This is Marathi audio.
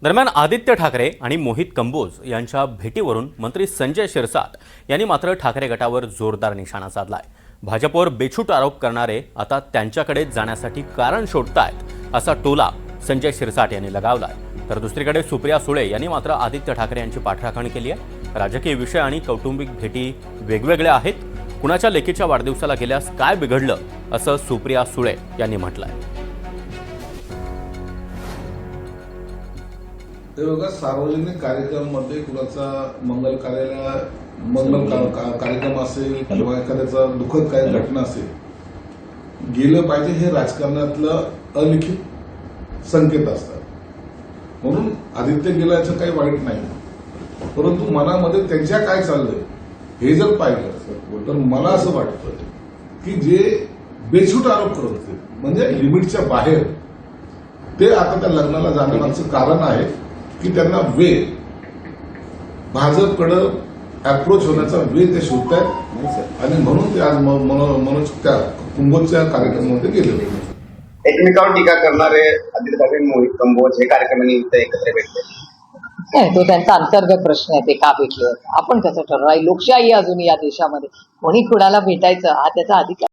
दरम्यान आदित्य ठाकरे आणि मोहित कंबोज यांच्या भेटीवरून मंत्री संजय शिरसाट यांनी मात्र ठाकरे गटावर जोरदार निशाणा साधलाय। भाजपवर बेछूट आरोप करणारे आता त्यांच्याकडे जाण्यासाठी कारण शोधतायत असा टोला संजय शिरसाट यांनी लगावलाय। तर दुसरीकडे सुप्रिया सुळे यांनी मात्र आदित्य ठाकरे यांची पाठराखण केली आहे। राजकीय विषय आणि कौटुंबिक भेटी वेगवेगळ्या आहेत। कुणाच्या लेकीच्या वाढदिवसाला गेल्यास काय बिघडलं असं सुप्रिया सुळे यांनी म्हटलंय। ते बघा, सार्वजनिक कार्यक्रमामध्ये कुणाचा मंगल कार्यक्रम असेल किंवा एखाद्याचा दुःखद काही घटना असेल, गेलं पाहिजे हे राजकारणातलं अलिखित संकेत असतात। म्हणून आदित्य गेल्याचं काही वाईट नाही, परंतु मनामध्ये त्यांच्या काय चाललंय हे जर पाहिलं तर मला असं वाटतं की जे बेछूट आरोप करत होते म्हणजे लिमिटच्या बाहेर, ते आता त्या लग्नाला जाण्यामागचं कारण आहे की त्यांना वे भाजपकडे अप्रोच होण्याचा वे ते शोधतायत आणि म्हणून ते आज मनोज त्या कुंभोजच्या कार्यक्रमामध्ये गेले। एकमेकावर टीका करणारे आदित्य ठाकरे मोहित कंबोज हे कार्यक्रमानिमित्त एकत्र भेटले नाही, तो त्यांचा अंतर्गत प्रश्न आहे, ते का भेटले आपण कसं ठरवाय। लोकशाही अजून या देशामध्ये कोणी कुणाला भेटायचं हा त्याचा अधिकार।